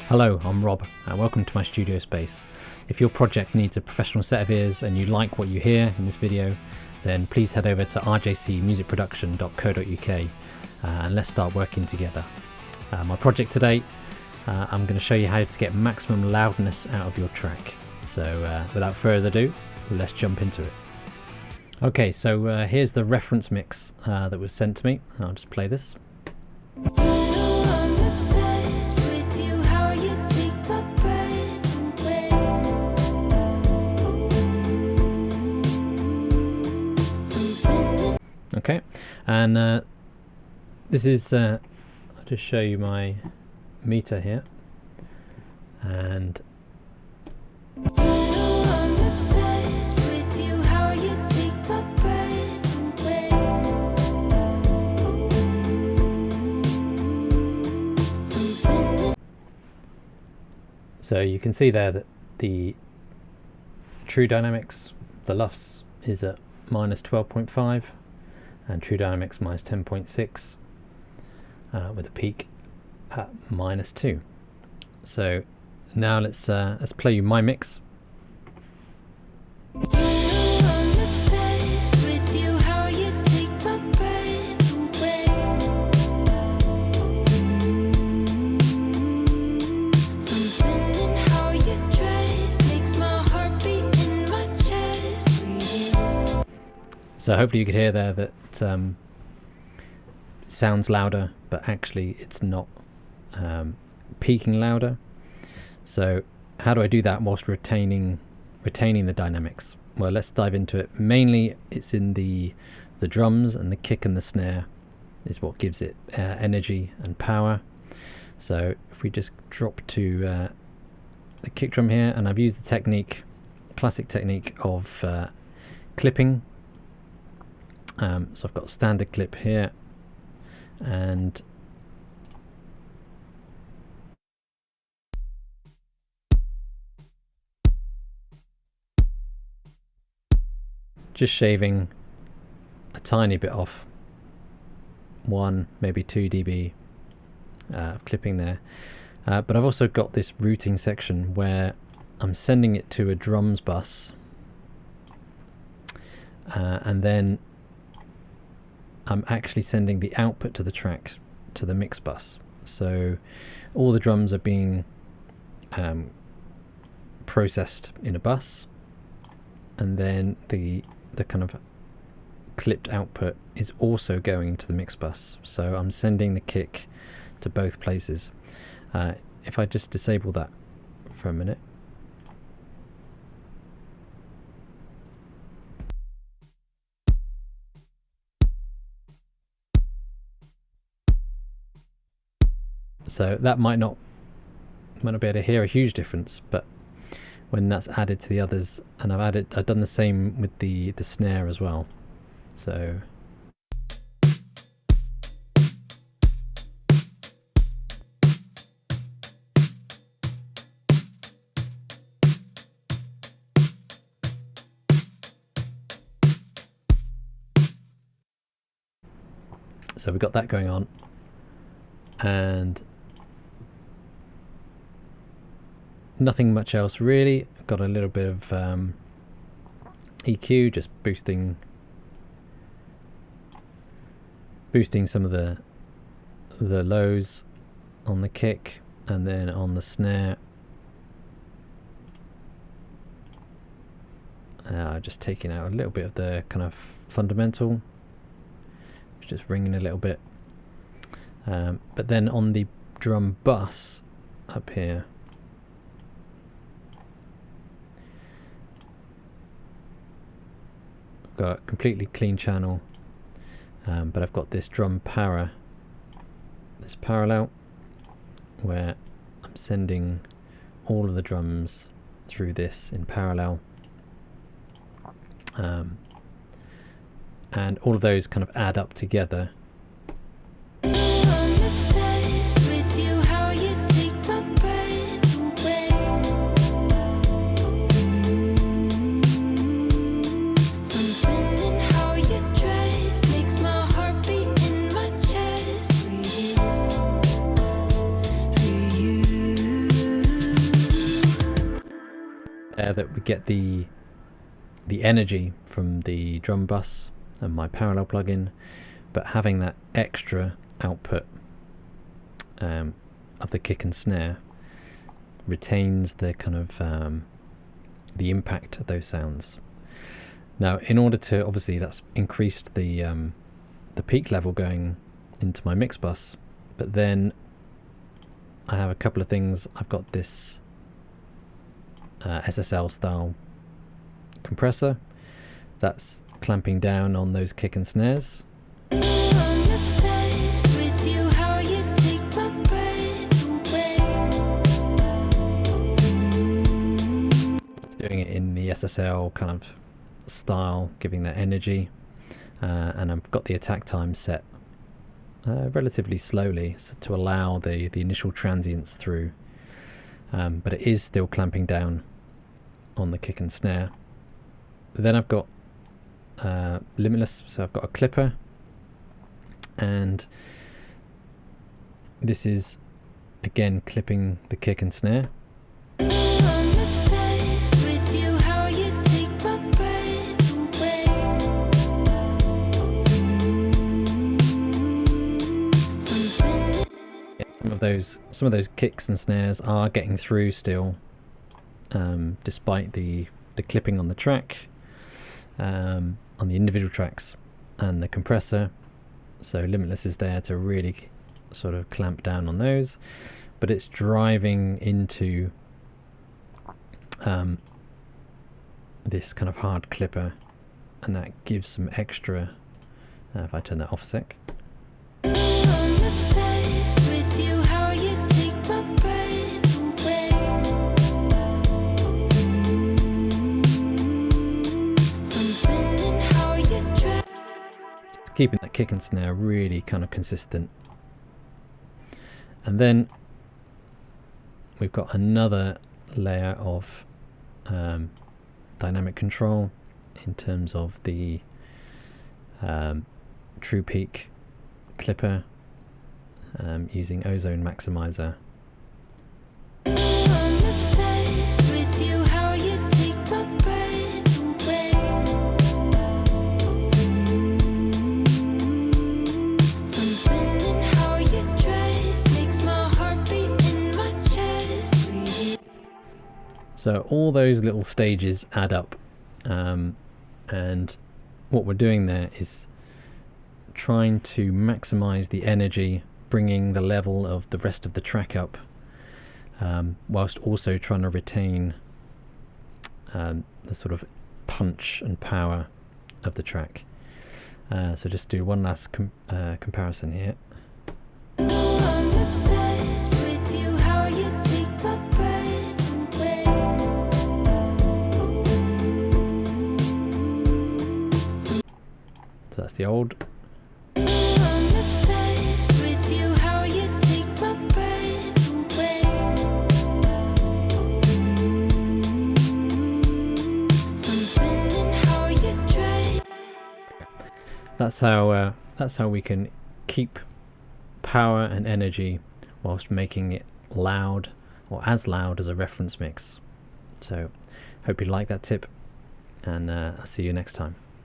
Hello, I'm Rob, and welcome to my studio space. If your project needs a professional set of ears and you like what you hear in this video, then please head over to rjcmusicproduction.co.uk and let's start working together. My project today, I'm going to show you how to get maximum loudness out of your track. So without further ado, let's jump into it. Okay, so here's the reference mix that was sent to me. I'll just play this. Okay, and this is, I'll just show you my meter here, and so you can see there that the true dynamics, the LUFS is at minus 12.5 and true dynamics minus 10.6 with a peak at minus 2. So now let's play you my mix. So hopefully you could hear there that it sounds louder, but actually it's not peaking louder. So how do I do that whilst retaining the dynamics? Well, let's dive into it. Mainly it's in the drums, and the kick and the snare is what gives it energy and power. So if we just drop to the kick drum here, and I've used the technique, classic technique of clipping. So I've got a standard clip here, and just shaving a tiny bit off, 1 maybe 2 dB of clipping there. But I've also got this routing section where I'm sending it to a drums bus, and then I'm actually sending the output to the track to the mix bus. So all the drums are being processed in a bus, and then the kind of clipped output is also going to the mix bus. So I'm sending the kick to both places. If I just disable that for a minute. So that might not be able to hear a huge difference, but when that's added to the others, and I've done the same with the snare as well. So we've got that going on, and nothing much else really. Got a little bit of EQ, just boosting some of the lows on the kick, and then on the snare just taking out a little bit of the kind of fundamental, just ringing a little bit, but then on the drum bus up here, I've got a completely clean channel, but I've got this drum power, this parallel, where I'm sending all of the drums through this in parallel, and all of those kind of add up together. there that we get the energy from the drum bus and my parallel plugin, but having that extra output of the kick and snare retains the kind of the impact of those sounds. Now, in order to, obviously that's increased the peak level going into my mix bus, but then I have a couple of things. I've got this SSL style compressor that's clamping down on those kick and snares. It's doing it in the SSL kind of style, giving that energy, and I've got the attack time set relatively slowly, so to allow the initial transients through, but it is still clamping down on the kick and snare. Then I've got limitless, so I've got a clipper, and this is again clipping the kick and snare. Some of those kicks and snares are getting through still, despite the clipping on the track, on the individual tracks, and the compressor. So limitless is there to really sort of clamp down on those, but it's driving into this kind of hard clipper, and that gives some extra. If I turn that off a sec. Keeping that kick and snare really kind of consistent. And then we've got another layer of dynamic control in terms of the true peak clipper, using ozone maximizer. So all those little stages add up, and what we're doing there is trying to maximize the energy, bringing the level of the rest of the track up, whilst also trying to retain the sort of punch and power of the track. So just do one last comparison here. So that's the old. That's how we can keep power and energy whilst making it loud, or as loud as a reference mix. So hope you like that tip, and I'll see you next time.